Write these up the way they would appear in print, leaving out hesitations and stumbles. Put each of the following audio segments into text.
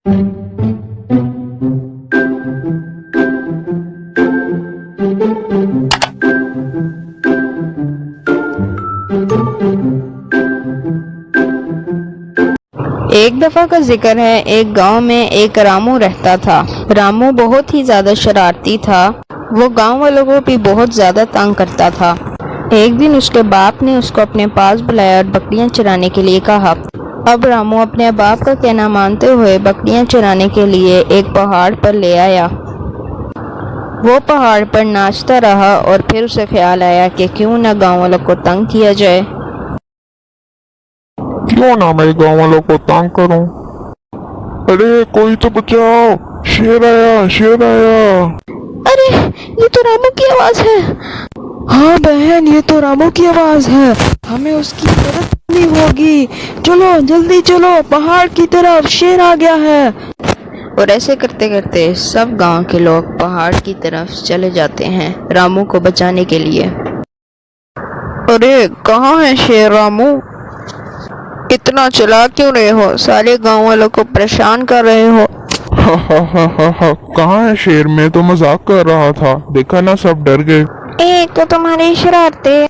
एक दफा का जिक्र है, एक गांव में एक रामू रहता था। रामू बहुत ही ज्यादा शरारती था। वो गांव वालों को भी बहुत ज्यादा तंग करता था। एक दिन उसके बाप ने उसको अपने पास बुलाया और बकरियां चराने के लिए कहा। अब रामू अपने बाप का कहना मानते हुए बकरियां चराने के लिए एक पहाड़ पर ले आया। वो पहाड़ पर नाचता रहा और फिर उसे ख्याल आया कि क्यों ना गांव वालों को तंग किया जाए। क्यों ना मैं गाँव वालों को तंग करूं। अरे कोई तो बचाओ, शेर आया, शेर आया। अरे ये तो रामू की आवाज है। हाँ बहन, ये तो रामू की आवाज है। हमें उसकी मदद करनी होगी। चलो जल्दी चलो, पहाड़ की तरफ शेर आ गया है। और ऐसे करते करते सब गांव के लोग पहाड़ की तरफ चले जाते हैं रामू को बचाने के लिए। अरे कहाँ है शेर रामू? इतना चला क्यों रहे हो? सारे गांव वालों को परेशान कर रहे हो। हा। कहाँ है शेर? मैं तो मजाक कर रहा था, देखा ना सब डर गए। एक तो तुम्हारी शरारतें।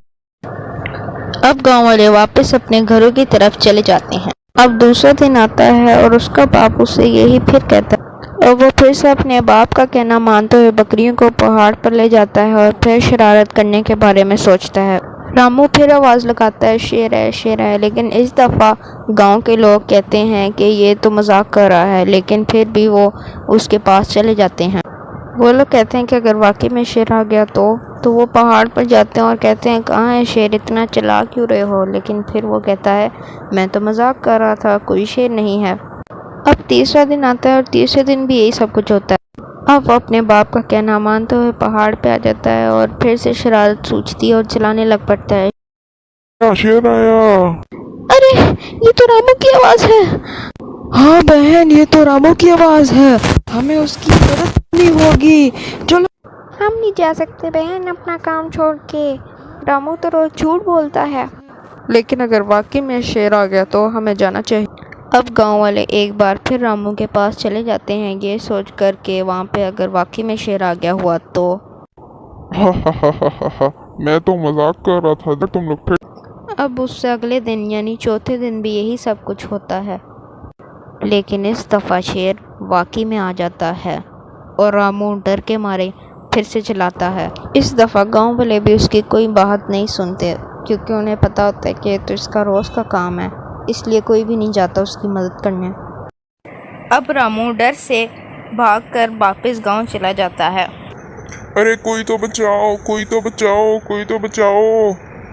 अब गांव वाले वापस अपने घरों की तरफ चले जाते हैं। अब दूसरा दिन आता है और उसका बाप उसे यही फिर कहता है और वो फिर से अपने बाप का कहना मानते हुए बकरियों को पहाड़ पर ले जाता है और फिर शरारत करने के बारे में सोचता है। रामू फिर आवाज़ लगाता है, शेर है, लेकिन इस दफ़ा गांव के लोग कहते हैं कि ये तो मजाक कर रहा है, लेकिन फिर भी वो उसके पास चले जाते हैं। वो लोग कहते हैं कि अगर वाकई में शेर आ गया तो वो पहाड़ पर जाते हैं और कहते हैं, कहाँ है शेर? इतना चला क्यों रहे हो? लेकिन फिर वो कहता है, मैं तो मजाक कर रहा था, कोई शेर नहीं है। अब तीसरा दिन आता है और तीसरे दिन भी यही सब कुछ होता है। अब वो अपने बाप का कहना मानते हुए पहाड़ पे आ जाता है और फिर से शरारत सूझती है और चलाने लग पड़ता है। शेर आया। अरे ये तो रामू की आवाज है। हाँ बहन, ये तो रामू की आवाज है। हमें उसकी मदद करनी होगी। चलो। हम नहीं जा सकते बहन अपना काम छोड़ के। रामू तो रोज झूठ बोलता है। लेकिन अगर वाकई में शेर आ गया तो हमें जाना चाहिए। अब गांव वाले एक बार फिर रामू के पास चले जाते हैं, ये सोच कर के वहाँ पे अगर वाकई में शेर आ गया हुआ तो। हा। मैं तो मजाक कर रहा था, तुम लोग फिर। अब उससे अगले दिन यानी चौथे दिन भी यही सब कुछ होता है, लेकिन इस दफ़ा शेर वाकई में आ जाता है और रामू डर के मारे फिर से चलाता है। इस दफ़ा गांव वाले भी उसकी कोई बात नहीं सुनते, क्योंकि उन्हें पता होता है कि तो इसका रोज़ का काम है, इसलिए कोई भी नहीं जाता उसकी मदद करने। अब रामू डर से भागकर वापस गांव चला जाता है। अरे कोई तो बचाओ, कोई तो बचाओ, कोई तो बचाओ।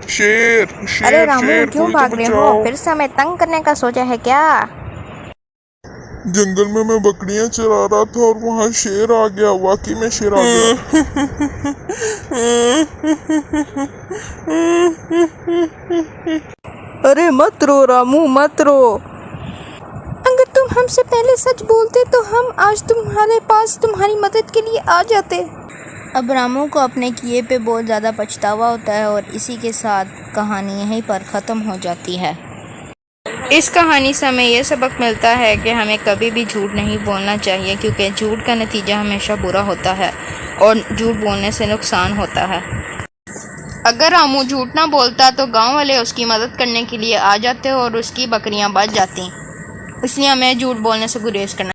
शेर शेर अरे रामू शेर, क्यों कोई तो भाग रहे हो? बचाओ। फिर से हमें तंग करने का सोचा है क्या? जंगल में मैं बकरियां चरा रहा था और वहाँ शेर आ गया, वाकई में शेर आ गया। अरे मत रो रामू, मत रो। अगर तुम हमसे पहले सच बोलते तो हम आज तुम्हारे पास तुम्हारी मदद के लिए आ जाते। अब रामू को अपने किए पे बहुत ज़्यादा पछतावा होता है और इसी के साथ कहानी यहीं पर ख़त्म हो जाती है। इस कहानी से हमें यह सबक मिलता है कि हमें कभी भी झूठ नहीं बोलना चाहिए, क्योंकि झूठ का नतीजा हमेशा बुरा होता है और झूठ बोलने से नुकसान होता है। अगर रामू झूठ ना बोलता तो गांव वाले उसकी मदद करने के लिए आ जाते और उसकी बकरियां बच जाती। इसलिए हमें झूठ बोलने से गुरेज करना